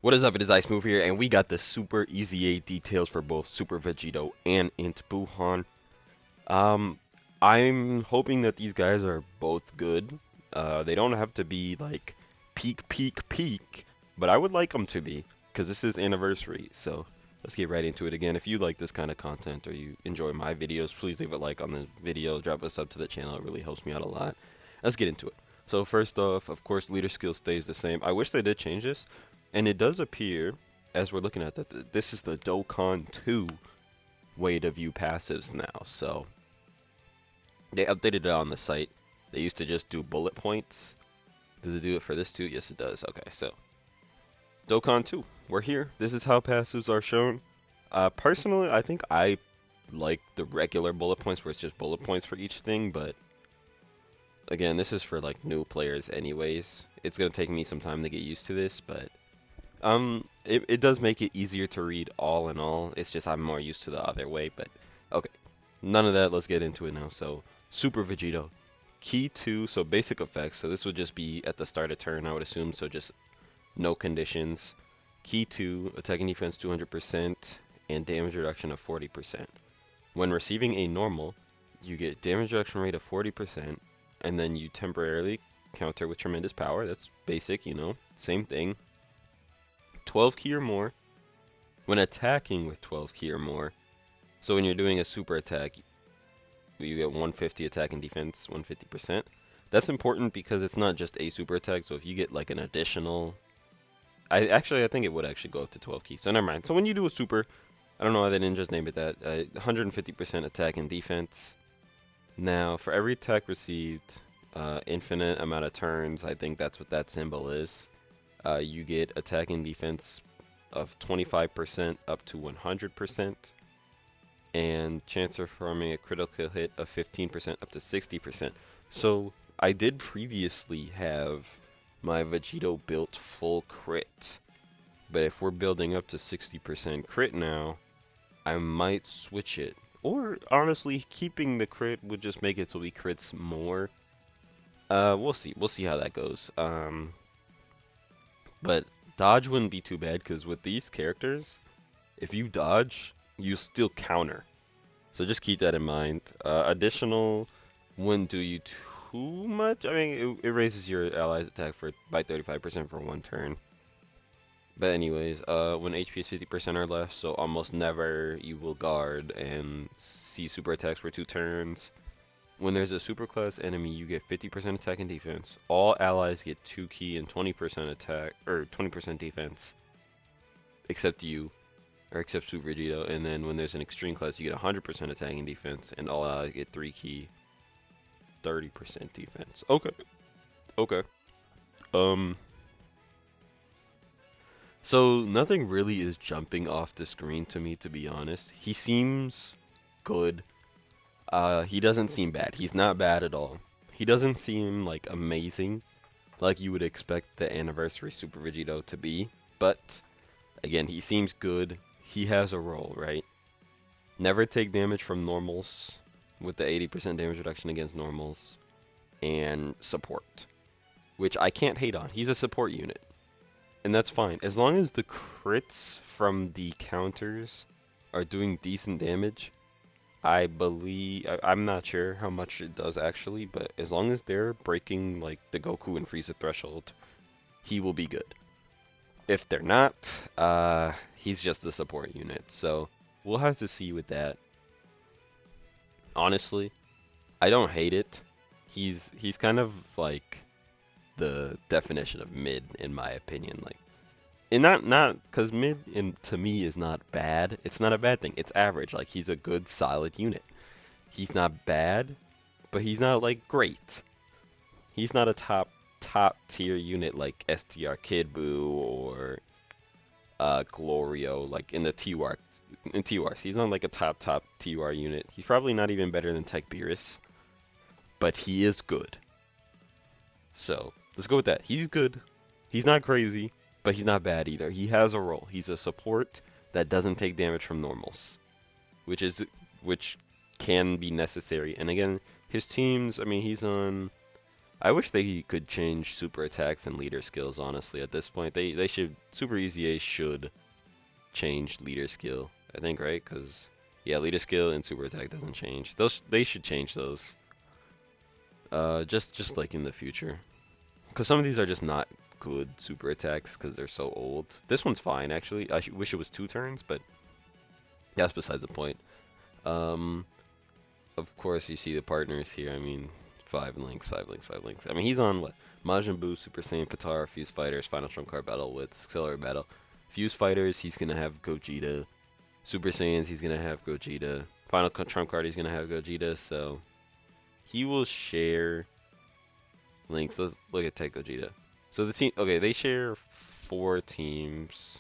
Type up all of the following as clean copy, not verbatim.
What is up? It is Ice Move here, and we got the super EZA details for both Super Vegito and INT BUUHAN. Um, I'm hoping that these guys are both good. They don't have to be like peak, but I would like them to be, because this is anniversary. So let's get right into it again. If you like this kind of content or you enjoy my videos, please leave a like on the video, drop a sub to the channel. It really helps me out a lot. Let's get into it. So first off, of course, leader skill stays the same. I wish they did change this. And it does appear, as we're looking at that, this is the Dokkan 2 way to view passives now. So they updated it on the site. They used to just do bullet points. Does it do it for this too? Yes, it does. Okay, so Dokkan 2, we're here. This is how passives are shown. Personally, I think I like the regular bullet points where it's just bullet points for each thing, but again, this is for like new players anyways. It's gonna take me some time to get used to this, but it does make it easier to read all in all. It's just I'm more used to the other way, but okay. None of that, let's get into it now. So, Super Vegito. Key 2, so basic effects. So this would just be at the start of turn, I would assume, so just no conditions. Key 2, attack and defense 200%, and damage reduction of 40%. When receiving a normal, you get damage reduction rate of 40%, and then you temporarily counter with tremendous power. That's basic, you know, same thing. 12 key or more when attacking with 12 key or more. So when you're doing a super attack, you get 150 attack and defense, 150%. That's important because it's not just a super attack. So if you get like an additional, I think it would actually go up to 12 key. So never mind. So when you do a super, I don't know why they didn't just name it that. 150% attack and defense. Now for every attack received, infinite amount of turns. I think that's what that symbol is. You get attack and defense of 25% up to 100%, and chance of performing a critical hit of 15% up to 60%. So I did previously have my Vegito built full crit, but if we're building up to 60% crit now, I might switch it. Or honestly, keeping the crit would just make it so he crits more. We'll see. We'll see how that goes. But dodge wouldn't be too bad because with these characters, if you dodge, you still counter. So just keep that in mind. Additional wouldn't do you too much. I mean, it raises your ally's attack by 35% for one turn. But anyways, when HP is 50% or less, so almost never you will guard and see super attacks for 2 turns. When there's a superclass enemy, you get 50% attack and defense. All allies get 2 key and 20% attack, or 20% defense, except you, or except Super Vegito. And then when there's an extreme class, you get 100% attack and defense, and all allies get 3 key, 30% defense. Okay, okay. Um, so nothing really is jumping off the screen to me, to be honest. He seems good. He doesn't seem bad. He's not bad at all. He doesn't seem like amazing, like you would expect the anniversary Super Vegito to be. But again, he seems good. He has a role, right? Never take damage from normals with the 80% damage reduction against normals, and support, which I can't hate on. He's a support unit, and that's fine as long as the crits from the counters are doing decent damage. I believe, I'm not sure how much it does actually, but as long as they're breaking like the Goku and Frieza threshold, he will be good. If they're not, he's just a support unit. So we'll have to see with that. Honestly, I don't hate it. He's kind of like the definition of mid in my opinion. Like, and not because mid to me is not bad. It's not a bad thing. It's average. Like he's a good solid unit. He's not bad, but he's not like great. He's not a top tier unit like STR Kid Buu or Glorio like in the TUR in TURs. He's not like a top TUR unit. He's probably not even better than Tech Beerus, but he is good. So let's go with that. He's good. He's not crazy, but he's not bad either. He has a role. He's a support that doesn't take damage from normals, which can be necessary. And again, his teams. I mean, he's on I wish they could change super attacks and leader skills, honestly, at this point. They should, Super EZA should change leader skill, I think, right? Because, yeah, leader skill and super attack doesn't change. They should change those. Just like in the future. Because some of these are just not good super attacks because they're so old. This one's fine, actually. I wish it was 2 turns, but that's beside the point. Um, of course, you see the partners here. I mean, 5 links, 5 links, 5 links. I mean, he's on what? Majin Buu, Super Saiyan, Potara, Fuse Fighters, Final Trump Card Battle with Accelerate Battle. Fuse Fighters, he's gonna have Gogeta. Super Saiyans, he's gonna have Gogeta. Final Trump Card, he's gonna have Gogeta. So he will share links. Let's look at Tech Gogeta. So the team, okay, they share 4 teams,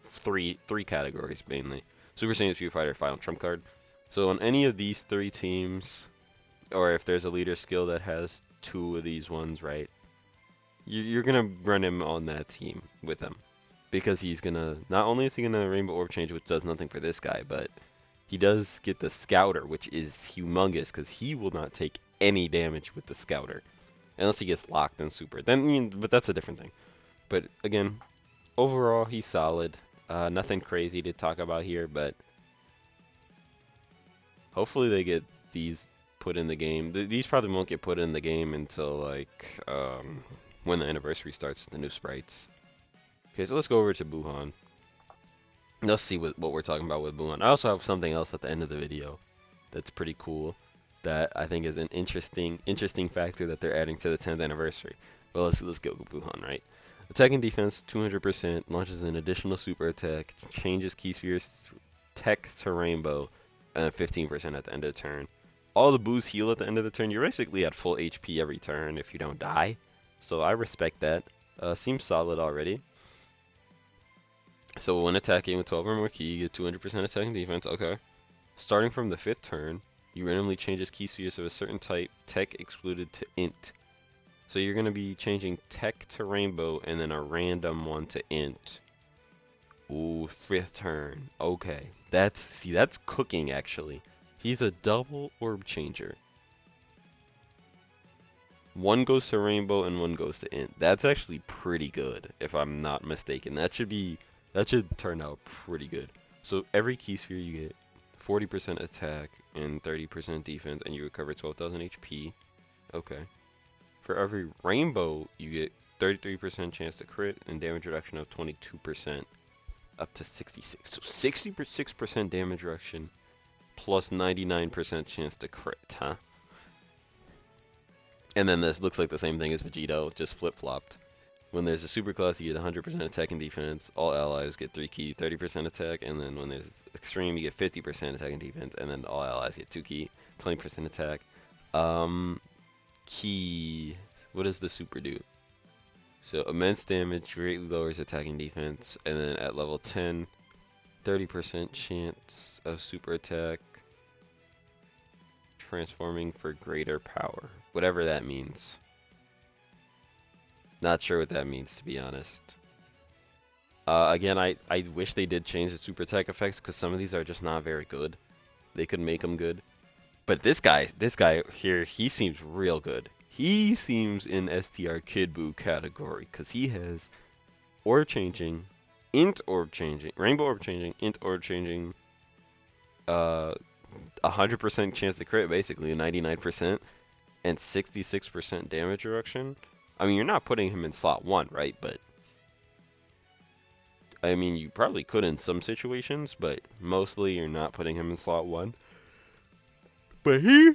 three categories mainly. Super Saiyan, Fuse Fighter, Final Trump Card. So on any of these 3 teams, or if there's a leader skill that has 2 of these ones, right? You're gonna run him on that team with him. Because he's gonna, not only is he gonna Rainbow Orb Change, which does nothing for this guy, but he does get the Scouter, which is humongous, because he will not take any damage with the Scouter. Unless he gets locked in Super. Then, but that's a different thing. But again, overall, he's solid. Nothing crazy to talk about here, but hopefully they get these put in the game. These probably won't get put in the game until, like, when the anniversary starts with the new sprites. Okay, so let's go over to Buuhan. Let's see what we're talking about with Buuhan. I also have something else at the end of the video that's pretty cool that I think is an interesting factor that they're adding to the 10th anniversary. Well, let's go with Buuhan, right? Attack and defense 200%, launches an additional super attack, changes Key Sphere's tech to rainbow, and 15% at the end of the turn. All the Boos heal at the end of the turn. You're basically at full HP every turn if you don't die. So I respect that. Seems solid already. So when attacking with 12 or more key, you get 200% attack and defense. Okay. Starting from the 5th turn, you randomly changes key spheres of a certain type, tech excluded to int. So you're going to be changing tech to rainbow and then a random one to int. Ooh, 5th turn. Okay. That's cooking actually. He's a double orb changer. One goes to rainbow and one goes to int. That's actually pretty good, if I'm not mistaken. That should turn out pretty good. So every key sphere you get 40% attack and 30% defense, and you recover 12,000 HP. Okay. For every rainbow, you get 33% chance to crit and damage reduction of 22%, up to 66. So 66% damage reduction plus 99% chance to crit, huh? And then this looks like the same thing as Vegito, just flip-flopped. When there's a super class, you get 100% attack and defense. All allies get 3 key, 30% attack. And then when there's extreme, you get 50% attack and defense. And then all allies get 2 key, 20% attack. Key, what does the super do? So immense damage, greatly lowers attack and defense. And then at level 10, 30% chance of super attack. Transforming for greater power. Whatever that means. Not sure what that means, to be honest. Again, I wish they did change the super attack effects because some of these are just not very good. They could make them good. But this guy here, he seems real good. He seems in STR Kid Buu category because he has orb changing, int orb changing, rainbow orb changing, int orb changing, 100% chance to crit, basically 99%, and 66% damage reduction. I mean, you're not putting him in slot 1, right? But I mean, you probably could in some situations, but mostly you're not putting him in slot 1. But he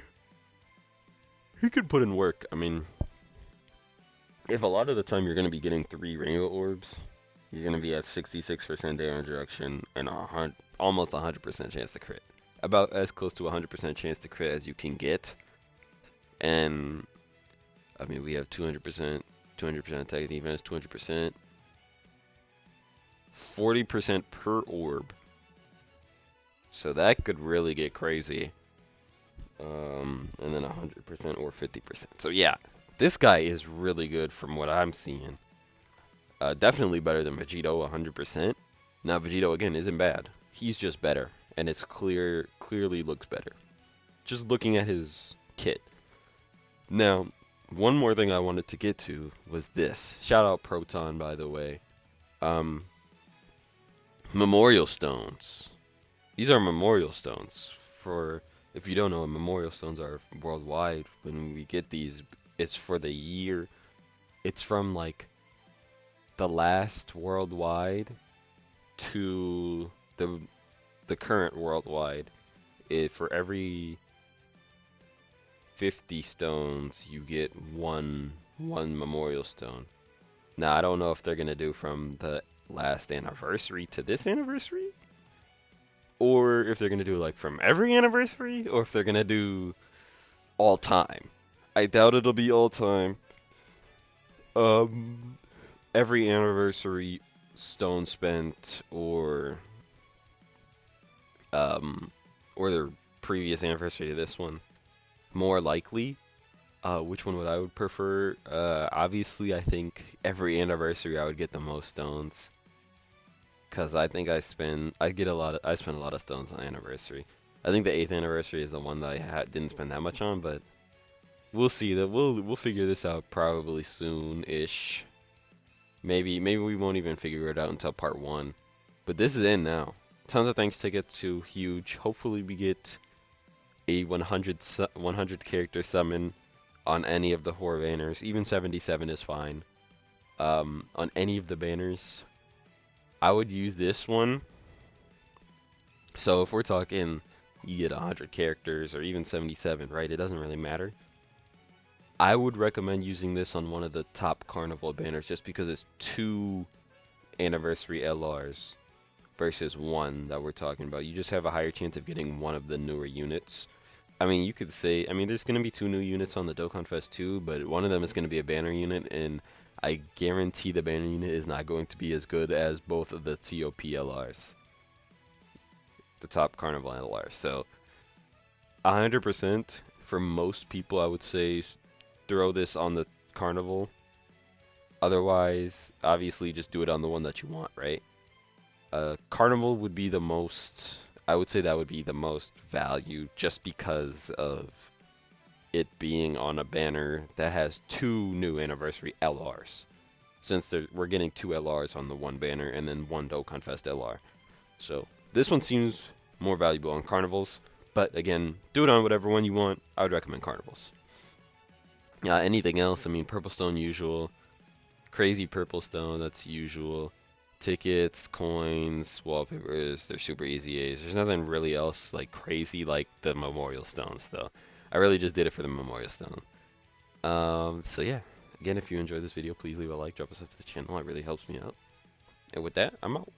could put in work. I mean, if a lot of the time you're going to be getting 3 rainbow orbs, he's going to be at 66% damage reduction and almost 100% chance to crit. About as close to 100% chance to crit as you can get. And I mean, we have 200% attack defense, 200%, 40% per orb. So that could really get crazy. And then 100% or 50%. So yeah, this guy is really good from what I'm seeing. Definitely better than Vegito, 100%. Now Vegito again isn't bad. He's just better, and it's clearly looks better. Just looking at his kit. Now, one more thing I wanted to get to was this. Shout out Proton, by the way. Um, Memorial stones. These are memorial stones. For if you don't know, memorial stones are worldwide. When we get these, it's for the year. It's from like the last worldwide to the current worldwide. For every 50 stones, you get one memorial stone. Now, I don't know if they're gonna do from the last anniversary to this anniversary, or if they're gonna do like from every anniversary, or if they're gonna do all time. I doubt it'll be all time. Um, every anniversary stone spent, um, or their previous anniversary to this one, more likely. Which one would I would prefer? Obviously, I think every anniversary I would get the most stones, cause I think I spend a lot of stones on anniversary. I think the 8th anniversary is the one that didn't spend that much on, but we'll see. That we'll figure this out probably soon-ish. Maybe we won't even figure it out until part 1. But this is in now. Tons of things to get to. Huge. Hopefully we get a 100 character summon on any of the horror banners. Even 77 is fine. On any of the banners, I would use this one. So if we're talking you get 100 characters or even 77, right? It doesn't really matter. I would recommend using this on one of the top carnival banners just because it's 2 anniversary LRs versus 1 that we're talking about. You just have a higher chance of getting one of the newer units. I mean, you could say, I mean, there's going to be 2 new units on the Dokkan Fest too, but one of them is going to be a banner unit, and I guarantee the banner unit is not going to be as good as both of the TOP LRs, the top Carnival LRs. So, 100% for most people, I would say throw this on the Carnival. Otherwise, obviously, just do it on the one that you want, right? Carnival would be the most, I would say that would be the most value just because of it being on a banner that has 2 new anniversary LRs. Since we're getting 2 LRs on the one banner and then 1 Dokkan Fest LR. So this one seems more valuable on Carnivals. But again, do it on whatever one you want. I would recommend Carnivals. Anything else? I mean, Purple Stone usual. Crazy Purple Stone, that's usual. Tickets, coins, wallpapers, they're super easy A's. There's nothing really else like crazy like the Memorial Stones though. I really just did it for the Memorial Stone. So yeah. Again, if you enjoyed this video, please leave a like, drop a sub to the channel. It really helps me out. And with that, I'm out.